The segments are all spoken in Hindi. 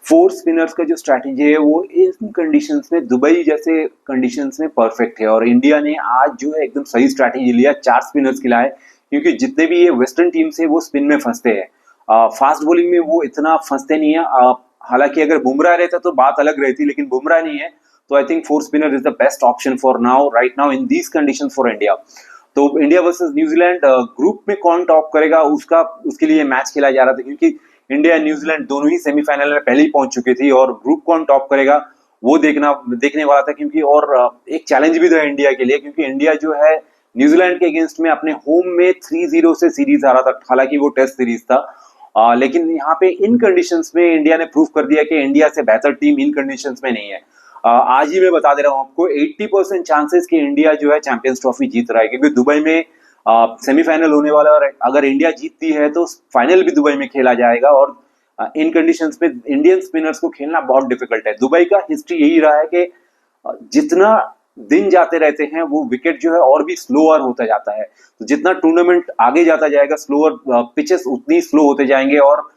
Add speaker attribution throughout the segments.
Speaker 1: फोर स्पिनर्स का जो स्ट्रैटेजी है वो इन कंडीशंस में, दुबई जैसे कंडीशंस में परफेक्ट है। और इंडिया ने आज जो है एकदम सही स्ट्रैटेजी लिया, 4 स्पिनर्स खिलाए, क्योंकि जितने भी ये वेस्टर्न टीम्स है वो स्पिन में फंसते हैं। फास्ट बॉलिंग में वो इतना फंसते नहीं है। हालांकि अगर बुमराह रहता तो बात अलग रहती, लेकिन बुमराह नहीं है, तो I think four spinner is the best option for now, right now in these conditions for India. तो इंडिया वर्सेस न्यूजीलैंड, ग्रुप में कौन टॉप करेगा उसका, उसके लिए मैच खेला जा रहा था, क्योंकि इंडिया एंड न्यूजीलैंड दोनों ही सेमीफाइनल में पहले ही पहुंच चुकी थी, और ग्रुप कौन टॉप करेगा वो देखने वाला था। क्योंकि और एक चैलेंज भी था इंडिया के लिए, क्योंकि इंडिया जो है न्यूजीलैंड के अगेंस्ट में अपने होम में 3-0 से सीरीज हारा था, हालांकि वो टेस्ट सीरीज था। लेकिन यहाँ पे इन कंडीशंस में इंडिया ने प्रूव कर दिया कि इंडिया से बेहतर टीम इन कंडीशंस में नहीं है। आज ही मैं बता दे रहा हूँ आपको, 80% चांसेस कि इंडिया जो है चैंपियंस ट्रॉफी जीत रहा है, क्योंकि दुबई में सेमीफाइनल होने वाला है, और अगर इंडिया जीतती है तो फाइनल भी दुबई में खेला जाएगा। और इन कंडीशंस में इंडियन स्पिनर्स को खेलना बहुत डिफिकल्ट है। दुबई का हिस्ट्री यही रहा है कि जितना दिन जाते रहते हैं वो विकेट जो है और भी स्लोअर होता जाता है। तो जितना टूर्नामेंट आगे जाता जाएगा, स्लोअर पिचेस उतनी स्लो होते जाएंगे, और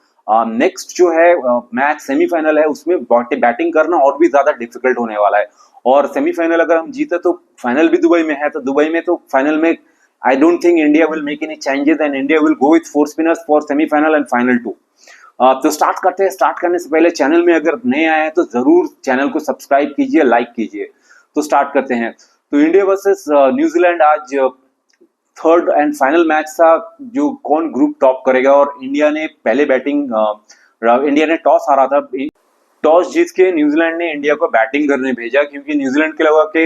Speaker 1: नेक्स्ट जो है मैच सेमीफाइनल है उसमें बैटिंग करना और भी ज्यादा डिफिकल्ट होने वाला है। और सेमीफाइनल अगर हम जीते तो फाइनल भी दुबई में है, तो दुबई में तो फाइनल में I don't think India will make any changes, and India will go with four spinners for semifinal and final too. तो स्टार्ट करते हैं। स्टार्ट करने से पहले चैनल में अगर नए आए हैं तो जरूर चैनल को सब्सक्राइब कीजिए, लाइक कीजिए। तो स्टार्ट करते हैं। तो इंडिया वर्सेस न्यूजीलैंड आज थर्ड एंड फाइनल मैच था, जो कौन ग्रुप टॉप करेगा। और इंडिया ने पहले बैटिंग, इंडिया ने टॉस हारा था, टॉस जीत के न्यूजीलैंड ने इंडिया को बैटिंग करने भेजा, क्योंकि न्यूजीलैंड के लगा कि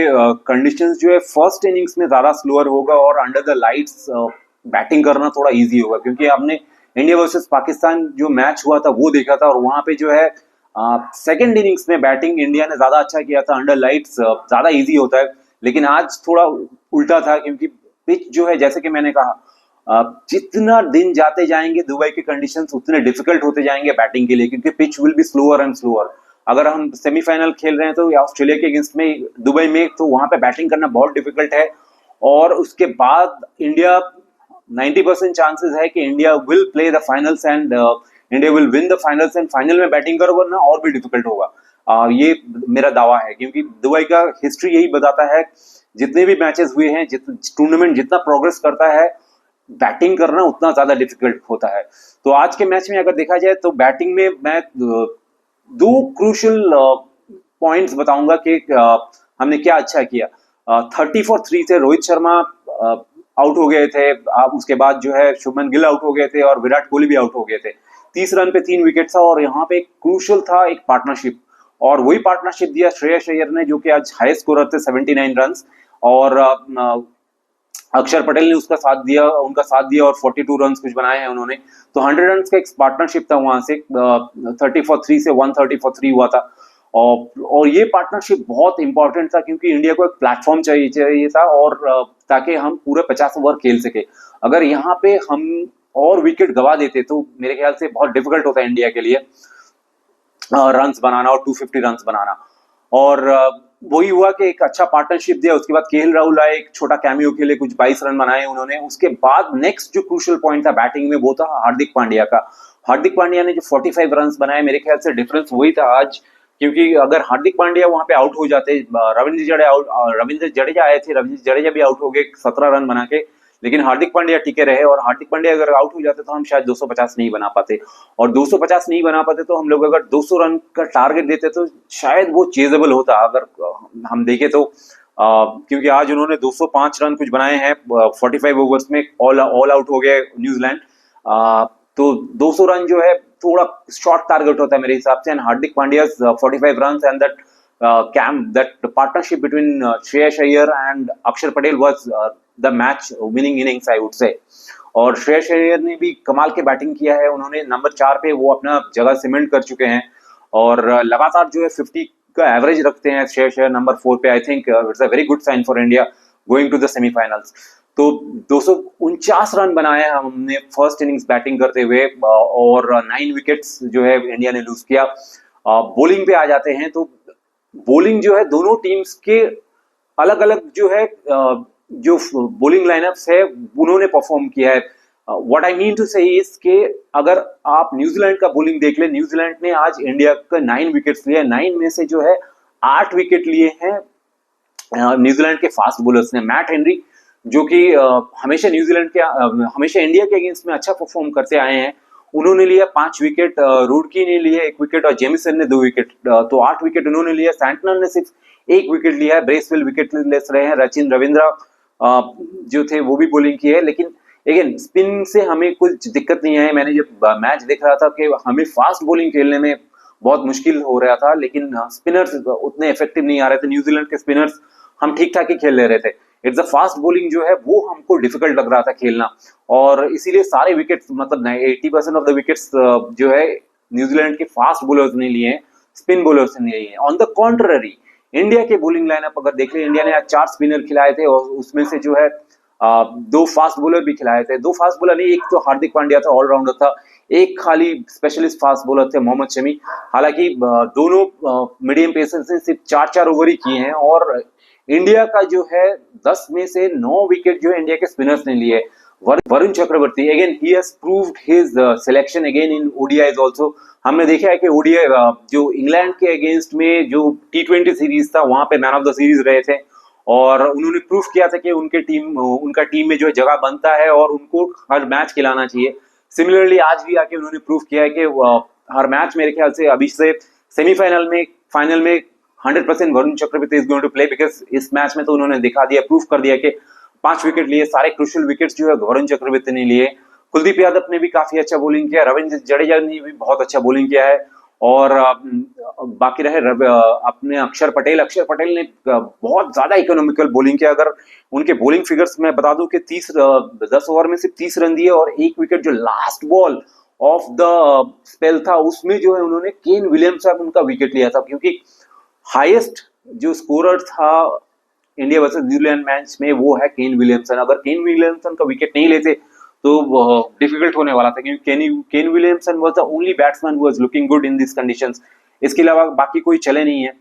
Speaker 1: कंडीशंस जो है फर्स्ट इनिंग्स में ज्यादा स्लोअर होगा और अंडर द लाइट्स बैटिंग करना थोड़ा इजी होगा। क्योंकि आपने इंडिया वर्सेस पाकिस्तान जो मैच हुआ था वो देखा था, और वहां पे जो है सेकेंड इनिंग्स में बैटिंग इंडिया ने ज्यादा अच्छा किया था, अंडर लाइट्स ज्यादा इजी होता है। लेकिन आज थोड़ा उल्टा था, क्योंकि पिच जो है, जैसे कि मैंने कहा, जितना दिन जाते जाएंगे दुबई के कंडीशंस उतने डिफिकल्ट होते जाएंगे बैटिंग के लिए, क्योंकि pitch will be slower and slower. अगर हम सेमीफाइनल खेल रहे हैं तो ऑस्ट्रेलिया के अगेंस्ट में दुबई में, तो वहां पे बैटिंग करना बहुत डिफिकल्ट है। और उसके बाद इंडिया 90% चांसेस है कि India will play the finals and India will win the finals, and final में बैटिंग करो वरना और भी डिफिकल्ट होगा। ये मेरा दावा है, क्योंकि दुबई का हिस्ट्री यही बताता है, जितने भी मैचेस हुए हैं, टूर्नामेंट जितना प्रोग्रेस करता है बैटिंग करना उतना ज्यादा डिफिकल्ट होता है। तो आज के मैच में अगर देखा जाए तो बैटिंग में मैं दो क्रूशल पॉइंट्स बताऊंगा कि हमने क्या अच्छा किया। 30 for 3 से रोहित शर्मा आउट हो गए थे, उसके बाद जो है शुभमन गिल आउट हो गए थे, और विराट कोहली भी आउट हो गए थे। 30 रन पे 3 विकेट था, और यहाँ पे क्रूशल था एक पार्टनरशिप, और वही पार्टनरशिप दिया श्रेयस अय्यर ने, जो कि आज हाईएस्ट स्कोरर थे 79 रन। और अक्षर पटेल ने उनका साथ दिया, और 42 रन कुछ बनाए हैं उन्होंने। तो 100 रन का एक पार्टनरशिप था वहां से, 30 for 3 से 130 for 3 हुआ था। और ये पार्टनरशिप बहुत इंपॉर्टेंट था, क्योंकि इंडिया को एक प्लेटफॉर्म चाहिए था, और ताकि हम पूरे 50 ओवर खेल सके। अगर यहाँ पे हम और विकेट गवा देते तो मेरे ख्याल से बहुत डिफिकल्ट होता है इंडिया के लिए रन्स बनाना और 250 रन्स बनाना। और वही हुआ कि एक अच्छा पार्टनरशिप दिया। उसके बाद केएल राहुल आए, एक छोटा कैमियो खेले, कुछ 22 रन बनाए उन्होंने। उसके बाद नेक्स्ट जो क्रूशियल पॉइंट था बैटिंग में, वो था हार्दिक पांड्या का। हार्दिक पांड्या ने जो 45 रन बनाए, मेरे ख्याल से डिफरेंस वही था आज, क्योंकि अगर हार्दिक पांड्या वहां पे आउट हो जाते, रविंद्र जडेजा आए थे, रविंद्र जडेजा भी आउट हो गए 17 रन बना के, लेकिन हार्दिक पांड्या टिके रहे। और हार्दिक पांड्या अगर आउट हो जाते तो हम शायद 250 नहीं बना पाते, और 250 नहीं बना पाते तो हम लोग अगर 200 रन का टारगेट देते तो शायद वो चेजेबल होता, अगर हम देखें तो। क्योंकि आज उन्होंने 205 रन कुछ बनाए हैं 45 ओवर्स में, ऑल आउट हो गए न्यूजीलैंड। तो 200 रन जो है थोड़ा शॉर्ट टारगेट होता है मेरे हिसाब से, and Hardik Pandya 45 run and that partnership between Shreyas Iyer and Akshar Patel was the match winning innings, I would say. और श्रेयस अय्यर ने भी कमाल के बैटिंग किया है, उन्होंने नंबर 4 पे वो अपना जगह सीमेंट कर चुके हैं, और लगातार जो है 50 का एवरेज रखते हैं श्रेयस अय्यर नंबर 4 पे। I think it's a very good sign for India going to the semifinals. तो 249 रन बनाए हमने फर्स्ट इनिंग्स बैटिंग करते हुए, और 9 विकेट्स जो है इंडिया ने लूज किया। बॉलिंग पे आ जाते हैं, तो बॉलिंग जो है दोनों टीम्स के अलग अलग जो है जो बॉलिंग लाइनअप्स है उन्होंने परफॉर्म किया है। व्हाट आई मीन टू से इज के अगर आप न्यूजीलैंड का बॉलिंग देख ले, न्यूजीलैंड ने आज इंडिया का 9 विकेट्स लिए, 9 में से जो है 8 विकेट लिए हैं न्यूजीलैंड के फास्ट बॉलर्स ने। मैट हेनरी जो कि हमेशा न्यूजीलैंड के हमेशा इंडिया के अगेंस्ट में अच्छा परफॉर्म करते आए हैं, उन्होंने लिया 5 विकेट, रूडकी ने लिए 1 विकेट और जेमिसन ने 2 विकेट, तो 8 विकेट उन्होंने लिया। सैंटनर ने सिर्फ 1 विकेट लिया है, ब्रेसवेल विकेट लेस रहे हैं, रचिन रविंद्रा जो थे वो भी बॉलिंग की है। लेकिन अगेन स्पिन से हमें कुछ दिक्कत नहीं आई। मैंने जब मैच देख रहा था कि हमें फास्ट बॉलिंग खेलने में बहुत मुश्किल हो रहा था, लेकिन स्पिनर्स उतने इफेक्टिव नहीं आ रहे थे। न्यूजीलैंड के स्पिनर्स हम ठीक ठाक ही खेल ले रहे थे, इट्स अ फास्ट बॉलिंग जो है वो हमको डिफिकल्ट लग रहा था खेलना, और इसीलिए सारे विकेट्स मतलब 80% ऑफ द विकेट्स जो है न्यूजीलैंड के फास्ट बॉलर्स ने लिए हैं, स्पिन बॉलर्स ने लिए हैं। ऑन द कॉन्ट्ररी इंडिया के बॉलिंग लाइनअप अगर देख ले, इंडिया ने आज 4 स्पिनर खिलाए थे और उसमें से जो है 2 फास्ट बॉलर भी खिलाए थे। 2 फास्ट बॉलर नहीं, एक तो हार्दिक पांड्या था, ऑलराउंडर था, एक खाली स्पेशलिस्ट फास्ट बॉलर थे मोहम्मद शमी। हालांकि दोनों मीडियम पेसर्स ने सिर्फ 4-4 ओवर ही किए हैं, और इंडिया का जो है 10 में से 9 विकेट जो है इंडिया के स्पिनर्स ने लिए। Varun Chakravarthy again he has proved his selection again in ODIs also. हमने देखा है कि ओडीआई जो इंग्लैंड के अगेंस्ट में जो T20 सीरीज था वहां पे मैन ऑफ द सीरीज रहे थे, और उन्होंने प्रूफ किया था कि उनका टीम में जो है जगह बनता है और उनको हर मैच खिलाना चाहिए। सिमिलरली आज भी आके उन्होंने प्रूफ किया है कि हर मैच मेरे ख्याल से अभी से सेमीफाइनल में फाइनल में 100% Varun Chakravarthy is going to play, because इस मैच में तो उन्होंने दिखा दिया, प्रूफ कर दिया कि 5 विकेट लिए, सारे क्रूशियल विकेट्स जो है वरुण चक्रवर्ती ने लिए। कुलदीप यादव ने भी काफी अच्छा बॉलिंग किया, रविंद्र जडेजा ने भी बहुत अच्छा बॉलिंग किया है, और बाकी रहे अपने अक्षर पटेल ने बहुत ज्यादा इकोनॉमिकल बॉलिंग किया। अगर उनके बॉलिंग फिगर्स मैं बता दूं कि 10 ओवर में सिर्फ 30 रन दिए और 1 विकेट जो last ball of the spell था उसमें जो है उन्होंने केन विलियमसन उनका विकेट लिया था, क्योंकि हाईएस्ट जो स्कोरर था इंडिया वर्सेस न्यूजीलैंड मैच में वो है केन विलियमसन। अगर केन विलियमसन का विकेट नहीं लेते तो डिफिकल्ट होने वाला था, क्योंकि Kane Williamson was the only batsman who was looking good in this conditions. इसके अलावा बाकी कोई चले नहीं है,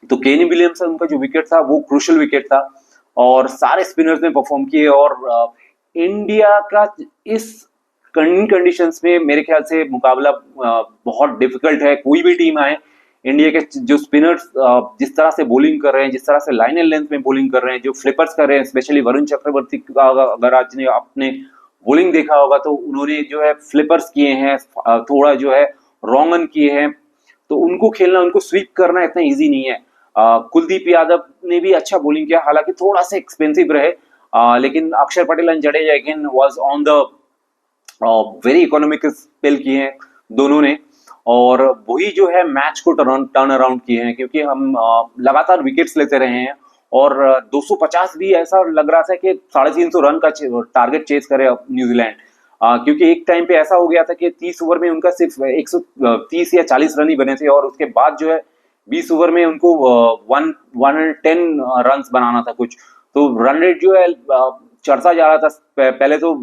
Speaker 1: तो केन विलियमसन का जो विकेट था वो क्रूशियल विकेट था, और सारे स्पिनर्स ने परफॉर्म किए। और इंडिया का इस कंडीशंस में मेरे ख्याल से मुकाबला बहुत डिफिकल्ट है। कोई भी टीम आए, इंडिया के जो स्पिनर्स जिस तरह से बॉलिंग कर रहे हैं, जिस तरह से लाइन एंड लेंथ में बॉलिंग कर रहे हैं, जो फ्लिपर्स कर रहे हैं, स्पेशली वरुण चक्रवर्ती का अगर आज ने आपने बॉलिंग देखा होगा तो उन्होंने जो है फ्लिपर्स किए हैं, थोड़ा जो है रॉन्ग अन किए हैं, तो उनको खेलना, उनको स्वीप करना इतना इजी नहीं है। कुलदीप यादव ने भी अच्छा बॉलिंग किया, हालांकि थोड़ा सा एक्सपेंसिव रहे, लेकिन अक्षर Patel and Jadeja again was on the very economic spell किए हैं दोनों ने, और वही जो है मैच को टर्न अराउंड किए हैं, क्योंकि हम लगातार विकेट्स लेते रहे हैं, और 250 भी ऐसा लग रहा था कि 350 रन का टारगेट चेज करे न्यूजीलैंड, क्योंकि एक टाइम पे ऐसा हो गया था कि 30 ओवर में उनका सिर्फ 130 या 40 रन ही बने थे, और उसके बाद जो है 20 ओवर में उनको 110 रन बनाना था कुछ, तो रन रेट जो है चढ़ता जा रहा था। पहले तो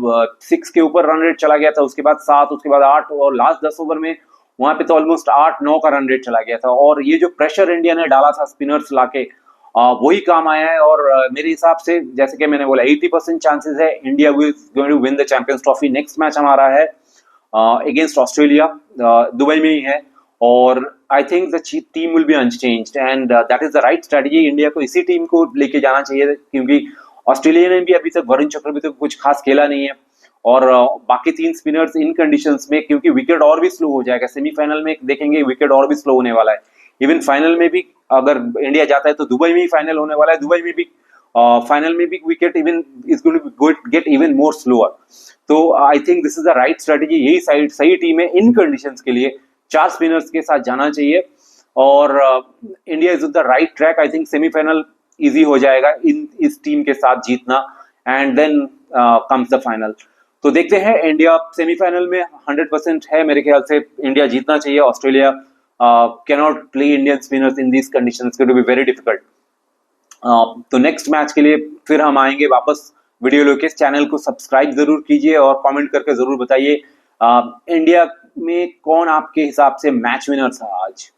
Speaker 1: 6 के ऊपर रन रेट चला गया था, उसके बाद 7, उसके बाद 8, और लास्ट 10 ओवर में वहां पे तो ऑलमोस्ट 8-9 का रन रेट चला गया था। और ये जो प्रेशर इंडिया ने डाला था स्पिनर्स लाके, वही काम आया है, और मेरे हिसाब से जैसे कि मैंने बोला 80% चांसेस है India will going to win the champions trophy. Next match हमारा है अगेंस्ट ऑस्ट्रेलिया, दुबई में ही है, और I think the team will be unchanged and that is the right strategy. India को इसी टीम को लेके जाना चाहिए, क्योंकि ऑस्ट्रेलिया ने भी अभी तक वरुण चक्रवर्ती को कुछ खास खेला नहीं है, और बाकी 3 स्पिनर्स इन कंडीशंस में, क्योंकि विकेट और भी स्लो हो जाएगा, सेमीफाइनल में देखेंगे विकेट और भी स्लो होने वाला है। इवन फाइनल में भी अगर इंडिया जाता है तो दुबई में ही फाइनल होने वाला है, दुबई में भी फाइनल में भी wicket even is going to get even more slower. तो I think this is the right strategy, यही सही टीम है इन कंडीशंस के लिए, 4 स्पिनर्स के साथ जाना चाहिए, और India is the right track. I think semifinal easy हो जाएगा इस टीम के साथ जीतना, and then comes the final. तो देखते हैं, इंडिया सेमीफाइनल में 100% है मेरे ख्याल से, इंडिया जीतना चाहिए। Australia cannot play Indian spinners in this conditions, it will be very difficult. तो नेक्स्ट मैच के लिए फिर हम आएंगे वापस वीडियो लेके। चैनल को सब्सक्राइब जरूर कीजिए और कमेंट करके जरूर बताइए इंडिया में कौन आपके हिसाब से मैच विनर था आज।